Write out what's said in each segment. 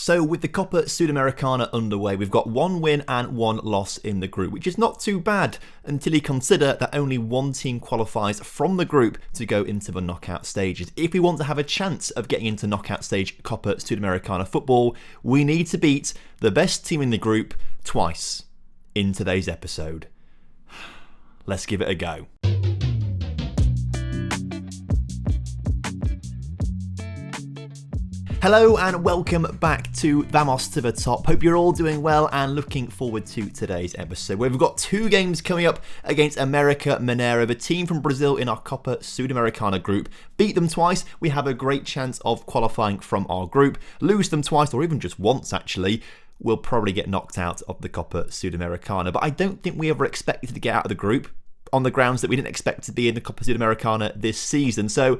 So with the Copa Sudamericana underway, we've got 1 win and 1 loss in the group, which is not too bad until you consider that only one team qualifies from the group to go into the knockout stages. If we want to have a chance of getting into knockout stage Copa Sudamericana football, we need to beat the best team in the group twice in today's episode. Let's give it a go. Hello and welcome back to Vamos to the Top. Hope you're all doing well and looking forward to today's episode, where we've got 2 games coming up against America Mineiro, the team from Brazil in our Copa Sudamericana group. Beat them twice, we have a great chance of qualifying from our group. Lose them twice, or even just once actually, we'll probably get knocked out of the Copa Sudamericana. But I don't think we ever expected to get out of the group on the grounds that we didn't expect to be in the Copa Sudamericana this season. So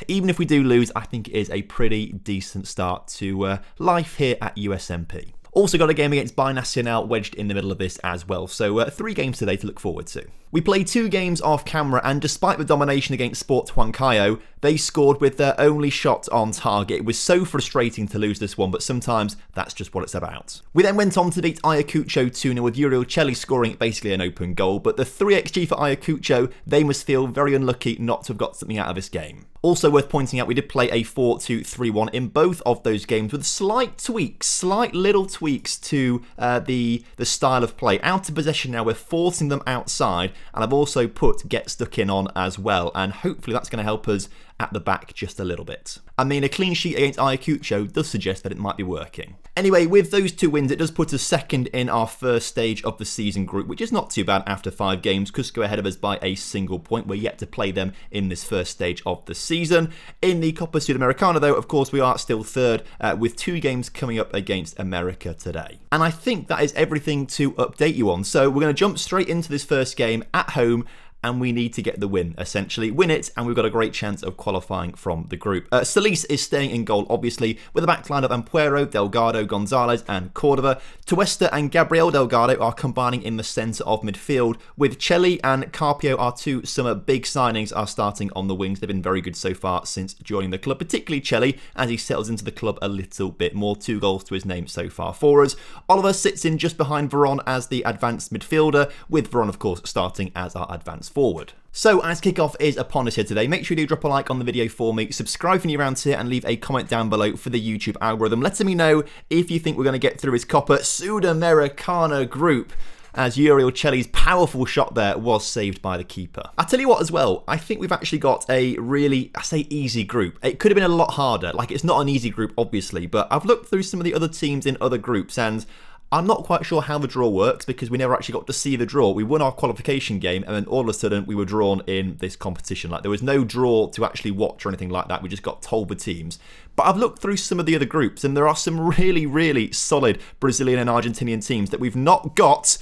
even if we do lose, I think it is a pretty decent start to life here at USMP. Also got a game against Binacional wedged in the middle of this as well, so 3 games today to look forward to. We played 2 games off camera, and despite the domination against Sport Huancayo, they scored with their only shot on target. It was so frustrating to lose this one, but sometimes that's just what it's about. We then went on to beat Ayacucho 2-0 with Uriel Celli scoring basically an open goal, but the 3xG for Ayacucho, they must feel very unlucky not to have got something out of this game. Also worth pointing out, we did play a 4-2-3-1 in both of those games with slight little tweaks to the style of play. Out of possession now, we're forcing them outside, and I've also put get stuck in on as well, and hopefully that's going to help us at the back just a little bit. I mean, a clean sheet against Ayacucho does suggest that it might be working. Anyway, with those 2 wins, it does put us second in our first stage of the season group, which is not too bad after 5 games. Cusco ahead of us by a single point. We're yet to play them in this first stage of the season. In the Copa Sudamericana, though, of course, we are still third with 2 games coming up against America today. And I think that is everything to update you on. So we're going to jump straight into this first game at home, and we need to get the win, essentially. Win it, and we've got a great chance of qualifying from the group. Solis is staying in goal, obviously, with a backline of Ampuero, Delgado, Gonzalez, and Cordova. Tuesta and Gabriel Delgado are combining in the centre of midfield, with Celli and Carpio, our 2 summer big signings, are starting on the wings. They've been very good so far since joining the club, particularly Celli, as he settles into the club a little bit more. 2 goals to his name so far for us. Oliver sits in just behind Veron as the advanced midfielder, with Veron, of course, starting as our advanced forward. So as kickoff is upon us here today, make sure you do drop a like on the video for me, subscribe if you're new around here, and leave a comment down below for the YouTube algorithm, letting me know if you think we're going to get through his Copa Sudamericana group, as Uriel Celli's powerful shot there was saved by the keeper. I tell you what as well, I think we've actually got a really, I say easy group. It could have been a lot harder. Like, it's not an easy group, obviously, but I've looked through some of the other teams in other groups, and I'm not quite sure how the draw works because we never actually got to see the draw. We won our qualification game, and then all of a sudden we were drawn in this competition. Like, there was no draw to actually watch or anything like that. We just got told the teams. But I've looked through some of the other groups, and there are some really, really solid Brazilian and Argentinian teams that we've not got.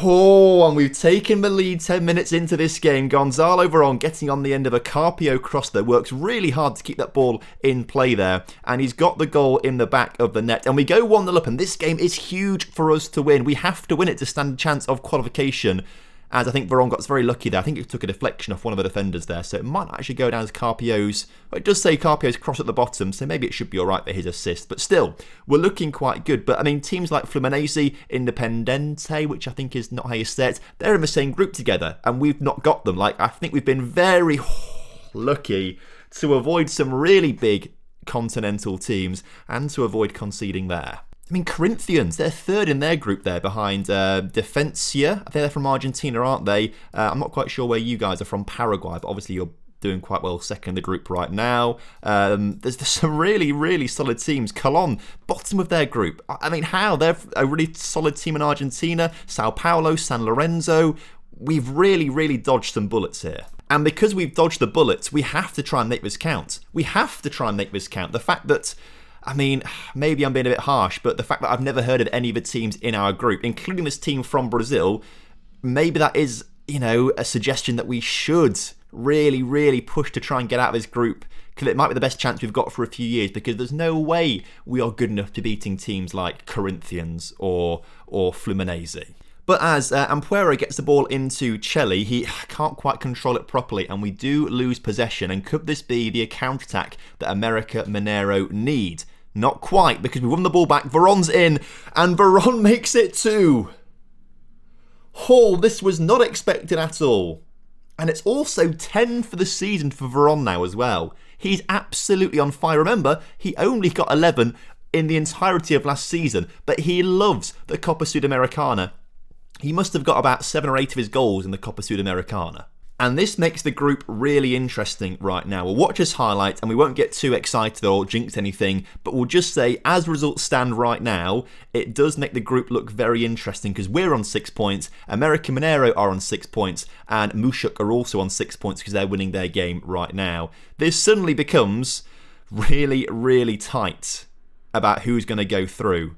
Oh, and we've taken the lead 10 minutes into this game. Gonzalo Veron getting on the end of a Carpio cross that works really hard to keep that ball in play there. And he's got the goal in the back of the net. And we go 1-0 up, and this game is huge for us to win. We have to win it to stand a chance of qualification, as I think Veron got very lucky there. I think it took a deflection off one of the defenders there, so it might not actually go down as Carpio's. Well, it does say Carpio's cross at the bottom, so maybe it should be alright for his assist. But still, we're looking quite good. But I mean, teams like Fluminense, Independente, which I think is not how you say it, they're in the same group together, and we've not got them. Like, I think we've been very lucky to avoid some really big continental teams and to avoid conceding there. I mean, Corinthians, they're third in their group there behind Defensia. I think they're from Argentina, aren't they? I'm not quite sure where you guys are from, Paraguay, but obviously you're doing quite well second in the group right now. There's some really, really solid teams. Colón, bottom of their group. I mean, how? They're a really solid team in Argentina. Sao Paulo, San Lorenzo. We've really, really dodged some bullets here. And because we've dodged the bullets, we have to try and make this count. We have to try and make this count. The fact that, I mean, maybe I'm being a bit harsh, but the fact that I've never heard of any of the teams in our group, including this team from Brazil, maybe that is, a suggestion that we should really, really push to try and get out of this group, because it might be the best chance we've got for a few years, because there's no way we are good enough to beating teams like Corinthians or Fluminense. But as Ampuero gets the ball into Celli, he can't quite control it properly, and we do lose possession. And could this be the counter-attack that America Mineiro need? Not quite, because we won the ball back. Veron's in, and Veron makes it 2. Oh, this was not expected at all. And it's also 10 for the season for Veron now as well. He's absolutely on fire. Remember, he only got 11 in the entirety of last season, but he loves the Copa Sudamericana. He must have got about 7 or 8 of his goals in the Copa Sudamericana. And this makes the group really interesting right now. We'll watch his highlights and we won't get too excited or jinx anything, but we'll just say, as results stand right now, it does make the group look very interesting because we're on 6 points, America Mineiro are on 6 points, and Mushuk are also on 6 points because they're winning their game right now. This suddenly becomes really, really tight about who's going to go through.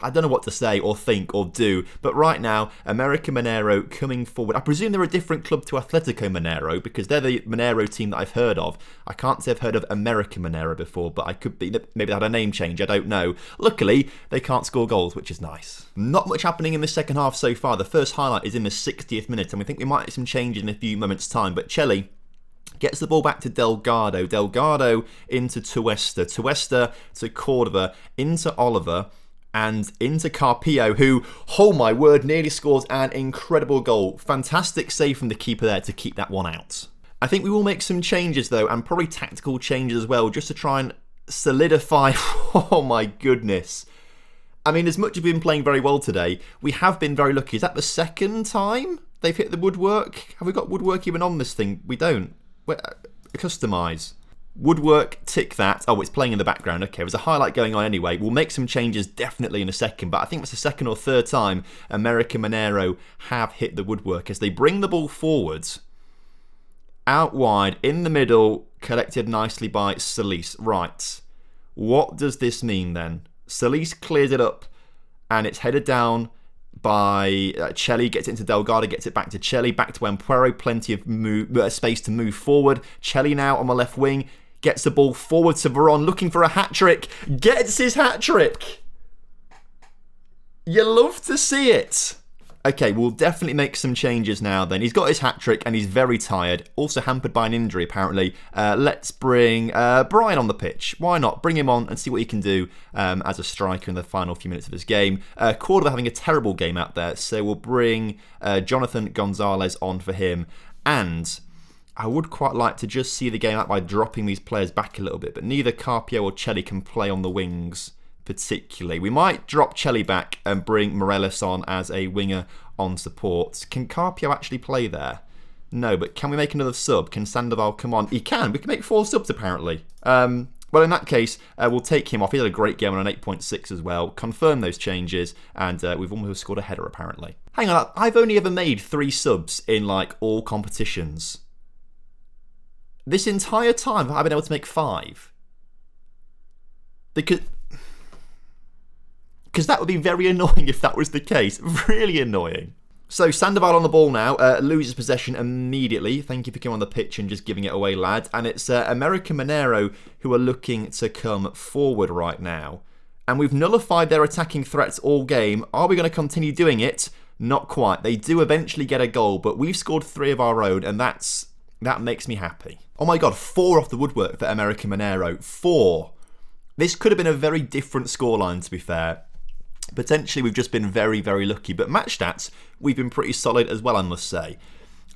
I don't know what to say or think or do, but right now, America Mineiro coming forward. I presume they're a different club to Atletico Mineiro because they're the Mineiro team that I've heard of. I can't say I've heard of America Mineiro before, but I could be, maybe they had a name change, I don't know. Luckily, they can't score goals, which is nice. Not much happening in the second half so far. The first highlight is in the 60th minute, and we think we might have some changes in a few moments' time, but Chelsea gets the ball back to Delgado. Delgado into Tuesta. Tuesta to Cordova. Into Oliver. And into Carpio, who, oh my word, nearly scores an incredible goal. Fantastic save from the keeper there to keep that one out. I think we will make some changes, though, and probably tactical changes as well, just to try and solidify. Oh my goodness. I mean, as much as we've been playing very well today, we have been very lucky. Is that the second time they've hit the woodwork? Have we got woodwork even on this thing? We don't. Customise. Woodwork, tick that. Oh, it's playing in the background. Okay, there's a highlight going on anyway. We'll make some changes definitely in a second, but I think it's the second or third time America Mineiro have hit the woodwork as they bring the ball forwards, out wide, in the middle, collected nicely by Solis. Right, what does this mean then? Solis clears it up, and it's headed down by Chelsea, gets it into Delgado, gets it back to Chelsea, back to Empuero, plenty of space to move forward. Chelsea now on the left wing, gets the ball forward to Veron, looking for a hat-trick, gets his hat-trick. You love to see it. Okay, we'll definitely make some changes now then. He's got his hat-trick and he's very tired. Also hampered by an injury, apparently. Let's bring Brian on the pitch. Why not? Bring him on and see what he can do as a striker in the final few minutes of his game. Cordova having a terrible game out there, so we'll bring Jonathan Gonzalez on for him. And I would quite like to just see the game out by dropping these players back a little bit, but neither Carpio or Chelsea can play on the wings particularly. We might drop Chelsea back and bring Morelos on as a winger on support. Can Carpio actually play there? No, but can we make another sub? Can Sandoval come on? He can. We can make 4 subs apparently. Well, in that case, we'll take him off. He had a great game on an 8.6 as well. Confirm those changes, and we've almost scored a header apparently. Hang on, I've only ever made 3 subs in like all competitions. This entire time, I've been able to make 5. Because that would be very annoying if that was the case. Really annoying. So Sandoval on the ball now, loses possession immediately. Thank you for coming on the pitch and just giving it away, lad. And it's America Mineiro who are looking to come forward right now. And we've nullified their attacking threats all game. Are we going to continue doing it? Not quite. They do eventually get a goal, but we've scored 3 of our own, and that makes me happy. Oh my god, 4 off the woodwork for America Mineiro. 4. This could have been a very different scoreline, to be fair. Potentially, we've just been very, very lucky. But match stats, we've been pretty solid as well, I must say.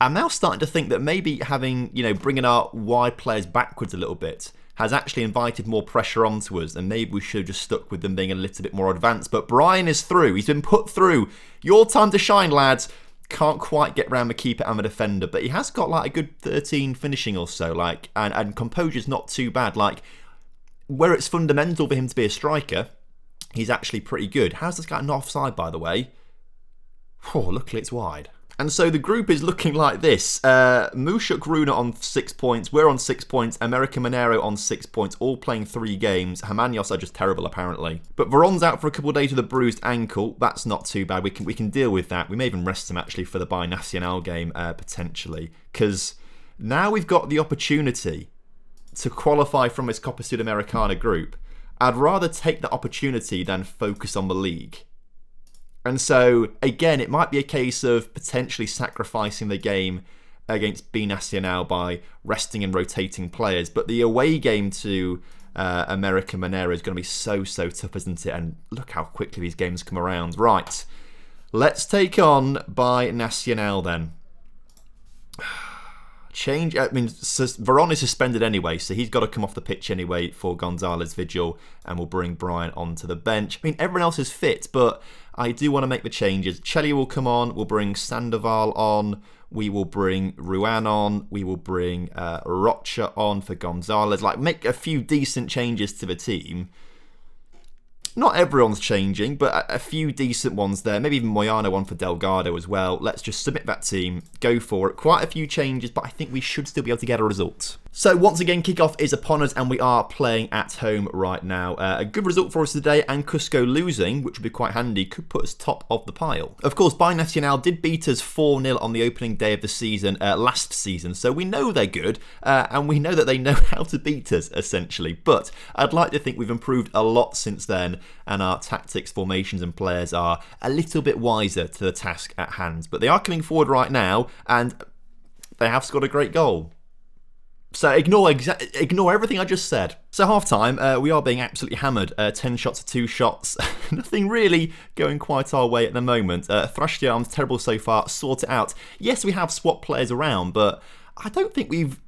I'm now starting to think that maybe having, bringing our wide players backwards a little bit has actually invited more pressure onto us, and maybe we should have just stuck with them being a little bit more advanced. But Brian is through. He's been put through. Your time to shine, lads. Can't quite get round the keeper and the defender, but he has got like a good 13 finishing or so, and composure's not too bad. Where it's fundamental for him to be a striker, he's actually pretty good. How's this guy an offside, by the way? Oh, luckily it's wide. And so the group is looking like this. Mushuk Runa on 6 points. We're on 6 points. America Mineiro on 6 points. All playing 3 games. Hamanios are just terrible, apparently. But Veron's out for a couple of days with a bruised ankle. That's not too bad. We can deal with that. We may even rest him, actually, for the Binacional game, potentially. Because now we've got the opportunity to qualify from this Copa Sudamericana group. I'd rather take that opportunity than focus on the league. And so, again, it might be a case of potentially sacrificing the game against B Nacional by resting and rotating players. But the away game to America Minera is going to be so tough, isn't it? And look how quickly these games come around. Right, let's take on by Nacional then. Change. I mean, Veron is suspended anyway, so he's got to come off the pitch anyway for Gonzalez Vigil, and we'll bring Brian onto the bench. I mean, everyone else is fit, but I do want to make the changes. Chelly will come on. We'll bring Sandoval on. We will bring Ruan on. We will bring Rocha on for Gonzalez. Like, make a few decent changes to the team. Not everyone's changing, but a few decent ones there. Maybe even Moyano on for Delgado as well. Let's just submit that team, go for it. Quite a few changes, but I think we should still be able to get a result. So once again, kickoff is upon us and we are playing at home right now. A good result for us today, and Cusco losing, which would be quite handy, could put us top of the pile. Of course, Binacional did beat us 4-0 on the opening day of the season last season, so we know they're good, and we know that they know how to beat us, essentially. But I'd like to think we've improved a lot since then, and our tactics, formations and players are a little bit wiser to the task at hand. But they are coming forward right now, and they have scored a great goal. So ignore everything I just said. So half-time, we are being absolutely hammered. 10 shots to 2 shots. Nothing really going quite our way at the moment. Thrash the arms, terrible so far. Sort it out. Yes, we have swap players around, but I don't think we've,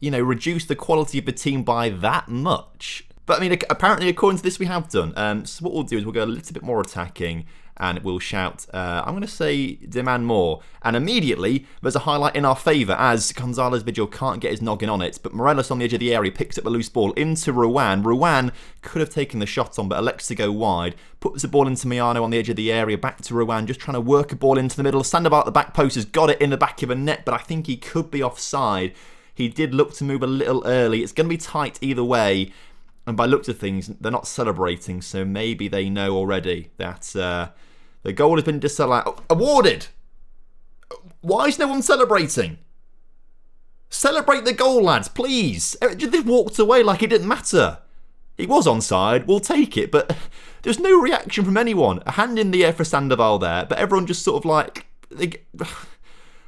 reduced the quality of the team by that much. But I mean, apparently, according to this, we have done. So what we'll do is we'll go a little bit more attacking, and we'll shout, I'm going to say, demand more. And immediately, there's a highlight in our favour, as Gonzalez Vigil can't get his noggin on it, but Morelos on the edge of the area picks up the loose ball into Ruan. Ruan could have taken the shot on, but elects to go wide. Puts the ball into Miano on the edge of the area, back to Ruan, just trying to work a ball into the middle. Sandoval at the back post has got it in the back of a net, but I think he could be offside. He did look to move a little early. It's going to be tight either way. And by looks of things, they're not celebrating, so maybe they know already that the goal has been disallowed. Awarded! Why is no one celebrating? Celebrate the goal, lads, please. They walked away like it didn't matter. He was onside, we'll take it, but there's no reaction from anyone. A hand in the air for Sandoval there, but everyone just sort of like...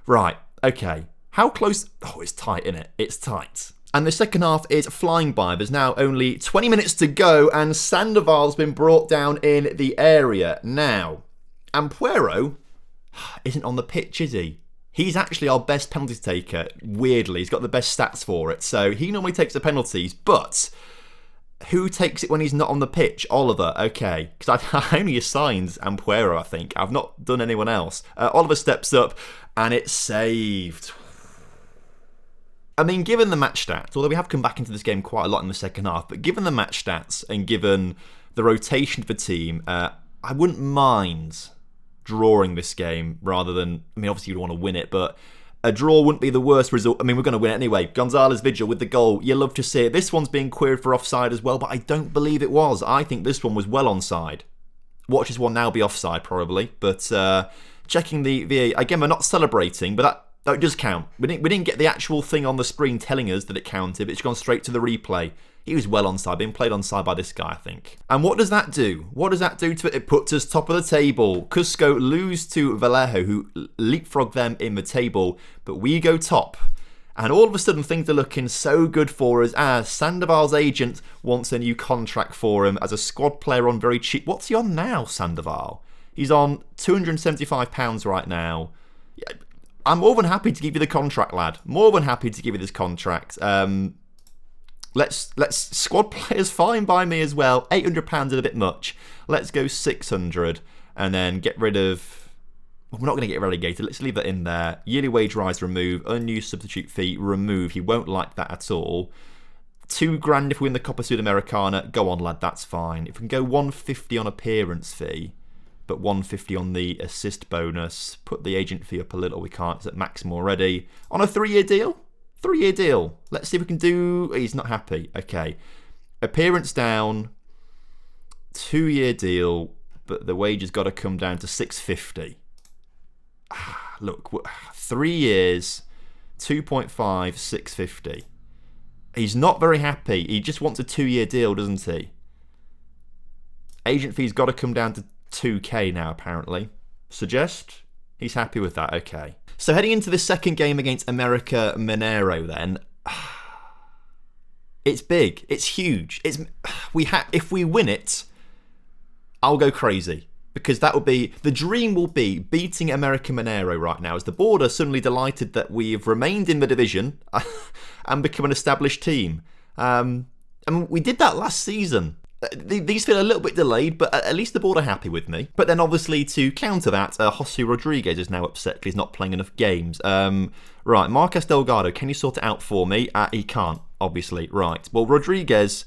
Right, okay. How close... Oh, it's tight, isn't it? It's tight. And the second half is flying by. There's now only 20 minutes to go, and Sandoval's been brought down in the area. Now, Ampuero isn't on the pitch, is he? He's actually our best penalty taker, weirdly. He's got the best stats for it. So he normally takes the penalties, but who takes it when he's not on the pitch? Oliver, okay. Because I only assigned Ampuero, I think. I've not done anyone else. Oliver steps up, and it's saved. I mean, given the match stats, although we have come back into this game quite a lot in the second half, but given the match stats and given the rotation of the team, I wouldn't mind drawing this game rather than... I mean, obviously you'd want to win it, but a draw wouldn't be the worst result. I mean, we're going to win it anyway. Gonzalez Vigil with the goal. You love to see it. This one's being queried for offside as well, but I don't believe it was. I think this one was well onside. Watch this one now be offside, probably. But checking the VA... Again, we're not celebrating, but that does count. We didn't get the actual thing on the screen telling us that it counted, but it's gone straight to the replay. He was well onside, being played onside by this guy, I think. And what does that do? What does that do to it? It puts us top of the table. Cusco lose to Vallejo, who leapfrog them in the table, but we go top. And all of a sudden, things are looking so good for us as Sandoval's agent wants a new contract for him as a squad player on very cheap. What's he on now, Sandoval? He's on £275 right now. I'm more than happy to give you the contract, lad. More than happy to give you this contract. Let's squad players fine by me as well. £800 is a bit much. Let's go 600 and then get rid of... Well, we're not going to get relegated. Let's leave that in there. Yearly wage rise, remove. Unused substitute fee, remove. He won't like that at all. £2,000 if we win the Copa Sudamericana. Go on, lad. That's fine. If we can go 150 on appearance fee, but 150 on the assist bonus. Put the agent fee up a little. We can't. It's at maximum already. On a 3-year deal? 3-year deal. Let's see if we can do... He's not happy. Okay. Appearance down. 2-year deal, but the wage has got to come down to 650. Look, 3 years, 2.5, 650. He's not very happy. He just wants a 2-year deal, doesn't he? Agent fee's got to come down to 2k now, apparently. Suggest? He's happy with that, okay. So heading into the second game against America Mineiro then, it's big, it's huge. If we win it, I'll go crazy. Because that would be, the dream will be beating America Mineiro right now, as the board are suddenly delighted that we've remained in the division and become an established team. I mean, we did that last season. These feel a little bit delayed, but at least the board are happy with me. But then obviously to counter that, Jose Rodriguez is now upset because he's not playing enough games. Right, Marcos Delgado, can you sort it out for me? He can't, obviously. Right, well, Rodriguez,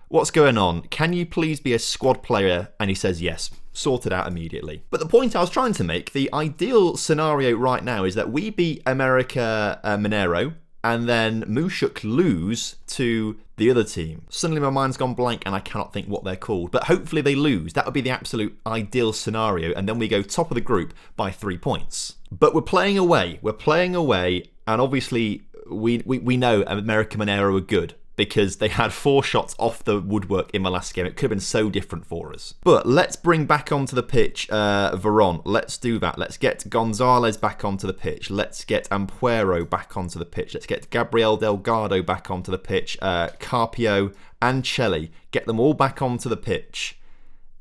what's going on? Can you please be a squad player? And he says yes. Sorted out immediately. But the point I was trying to make, the ideal scenario right now is that we beat America Mineiro, and then Mushuk lose to the other team. Suddenly my mind's gone blank and I cannot think what they're called. But hopefully they lose. That would be the absolute ideal scenario. And then we go top of the group by 3 points. But we're playing away. And obviously we know America Mineiro are good, because they had 4 shots off the woodwork in the last game. It could have been so different for us. But let's bring back onto the pitch Veron. Let's do that. Let's get Gonzalez back onto the pitch. Let's get Ampuero back onto the pitch. Let's get Gabriel Delgado back onto the pitch. Carpio and Chelly. Get them all back onto the pitch.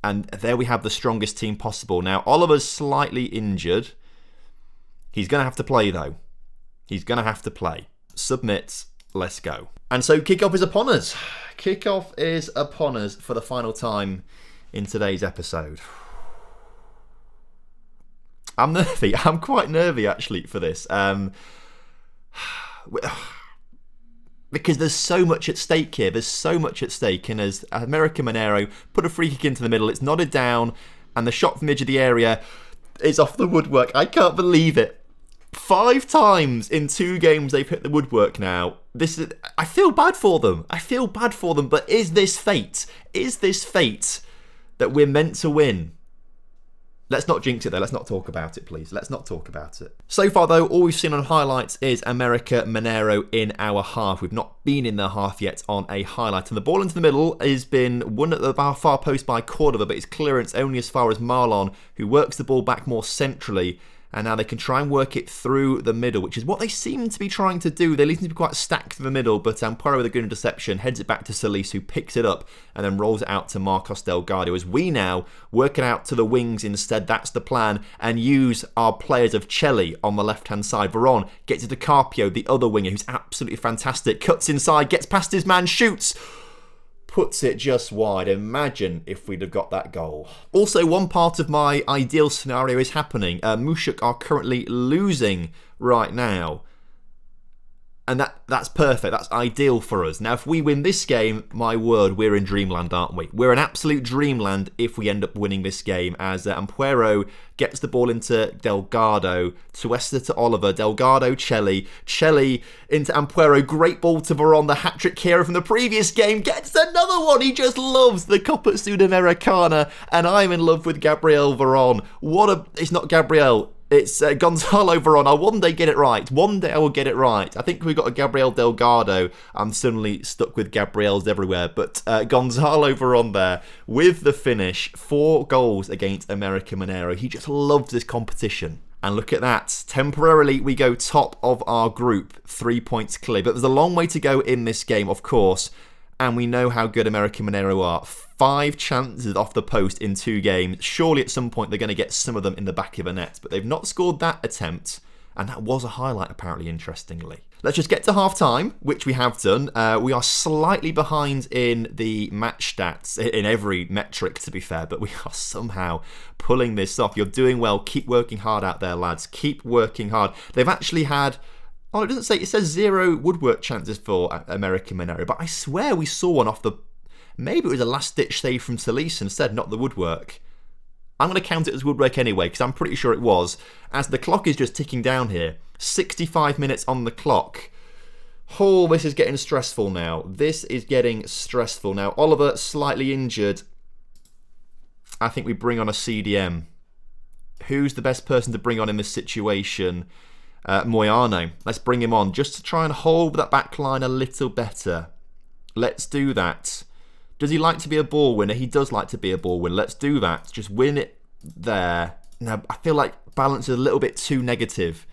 And there we have the strongest team possible. Now, Oliver's slightly injured. He's going to have to play, though. He's going to have to play. Submit. Let's go. And so kickoff is upon us. Kickoff is upon us for the final time in today's episode. I'm nervy. I'm quite nervy actually for this. Because there's so much at stake here. There's so much at stake. And as America Mineiro put a free kick into the middle, it's nodded down, and the shot from the edge of the area is off the woodwork. I can't believe it. 5 times in 2 games they've hit the woodwork now. I feel bad for them. But is this fate? Is this fate that we're meant to win? Let's not jinx it though. Let's not talk about it, please. Let's not talk about it. So far though, all we've seen on highlights is America Mineiro in our half. We've not been in their half yet on a highlight. And the ball into the middle has been won at the far post by Cordova, but its clearance only as far as Marlon, who works the ball back more centrally. And now they can try and work it through the middle, which is what they seem to be trying to do. They seem to be quite stacked in the middle, but Ampuero with a good interception heads it back to Solis, who picks it up and then rolls it out to Marcos Delgado. As we now work it out to the wings instead, that's the plan, and use our players of Chelly on the left-hand side. Veron gets it to Carpio, the other winger, who's absolutely fantastic. Cuts inside, gets past his man, shoots. Puts it just wide. Imagine if we'd have got that goal. Also, one part of my ideal scenario is happening. Mushuk are currently losing right now. And that's perfect. That's ideal for us. Now, if we win this game, my word, we're in dreamland, aren't we? We're in absolute dreamland if we end up winning this game, as Ampuero gets the ball into Delgado, Tuesta to Oliver, Delgado, Chelly into Ampuero, great ball to Veron, the hat-trick hero from the previous game, gets another one. He just loves the Copa Sudamericana, and I'm in love with Gabriel Veron. It's not Gabriel. It's Gonzalo Veron. I'll one day get it right. One day I will get it right. I think we got a Gabriel Delgado. I'm suddenly stuck with Gabriels everywhere. But Gonzalo Veron there with the finish. 4 goals against America Mineiro. He just loves this competition. And look at that. Temporarily, we go top of our group. 3 points clear. But there's a long way to go in this game, of course. And we know how good America Mineiro are. 5 chances off the post in 2 games. Surely at some point they're going to get some of them in the back of a net. But they've not scored that attempt. And that was a highlight, apparently, interestingly. Let's just get to half-time, which we have done. We are slightly behind in the match stats, in every metric, to be fair. But we are somehow pulling this off. You're doing well. Keep working hard out there, lads. Keep working hard. They've actually had... Oh, it doesn't say. It says 0 woodwork chances for America Mineiro, but I swear we saw one off the... Maybe it was a last-ditch save from Solis instead, not the woodwork. I'm going to count it as woodwork anyway, because I'm pretty sure it was. As the clock is just ticking down here. 65 minutes on the clock. Oh, this is getting stressful now. This is getting stressful now. Oliver, slightly injured. I think we bring on a CDM. Who's the best person to bring on in this situation? Moyano. Let's bring him on just to try and hold that back line a little better. Let's do that. Does he like to be a ball winner? He does like to be a ball winner. Let's do that. Just win it there. Now, I feel like balance is a little bit too negative.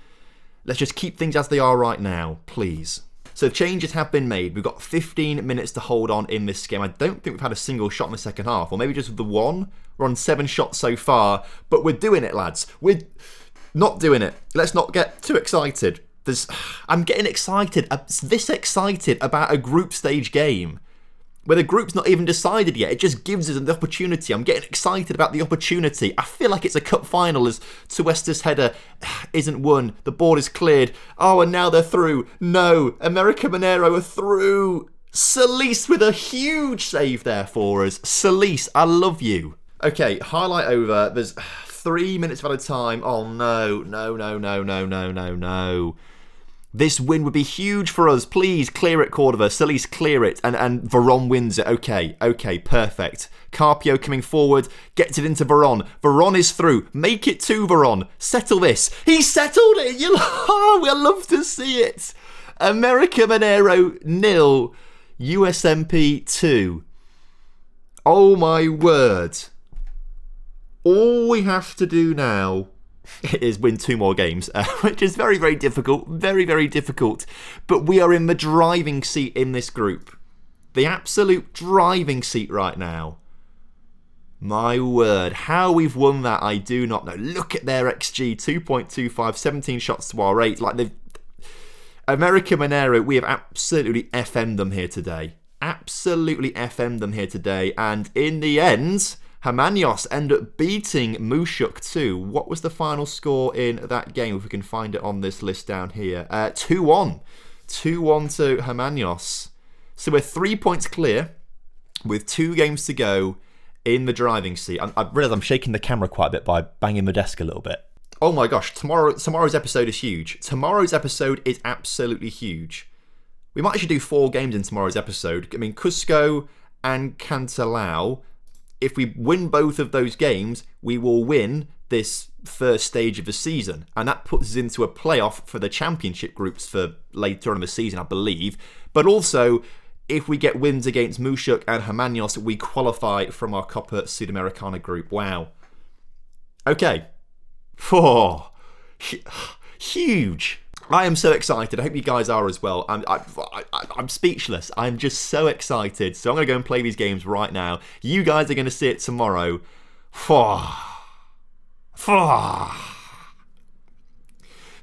Let's just keep things as they are right now, please. So changes have been made. We've got 15 minutes to hold on in this game. I don't think we've had a single shot in the second half, or maybe just the one. We're on 7 shots so far, but we're doing it, lads. We're not doing it. Let's not get too excited. I'm getting excited, this excited about a group stage game where the group's not even decided yet. It just gives us an opportunity. I'm getting excited about the opportunity. I feel like it's a cup final as Tuesta's header isn't won. The board is cleared. Oh, and now they're through. No, America Mineiro are through. Solis with a huge save there for us. Solis, I love you. Okay, highlight over. There's 3 minutes of added time. Oh, no. This win would be huge for us. Please clear it, Cordova. Solis, clear it. And Veron wins it. Okay, perfect. Carpio coming forward, gets it into Veron. Veron is through. Make it 2, Veron. Settle this. He settled it. We love to see it. America Mineiro 0, USMP 2. Oh my word. All we have to do now is win 2 more games, which is very, very difficult. Very, very difficult. But we are in the driving seat in this group. The absolute driving seat right now. My word. How we've won that, I do not know. Look at their XG. 2.25. 17 shots to our 8. Like, America Mineiro, we have absolutely FM'd them here today. Absolutely FM'd them here today. And in the end, Hamanios end up beating Mushuk 2. What was the final score in that game, if we can find it on this list down here? 2-1. 2-1 to Hamanios. So we're 3 points clear with 2 games to go in the driving seat. I realise I'm shaking the camera quite a bit by banging the desk a little bit. Oh my gosh, tomorrow's episode is huge. Tomorrow's episode is absolutely huge. We might actually do 4 games in tomorrow's episode. I mean, Cusco and Cantalao. If we win both of those games, we will win this first stage of the season. And that puts us into a playoff for the championship groups for later on in the season, I believe. But also, if we get wins against Mushuk and Hamanios, we qualify from our Copa Sudamericana group. Wow. Okay. Huge. I am so excited. I hope you guys are as well. I'm speechless. I'm just so excited. So I'm going to go and play these games right now. You guys are going to see it tomorrow.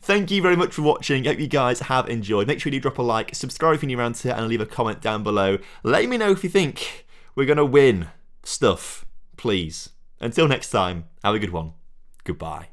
Thank you very much for watching. Hope you guys have enjoyed. Make sure you drop a like, subscribe if you're new around here, and leave a comment down below. Let me know if you think we're going to win stuff, please. Until next time, have a good one. Goodbye.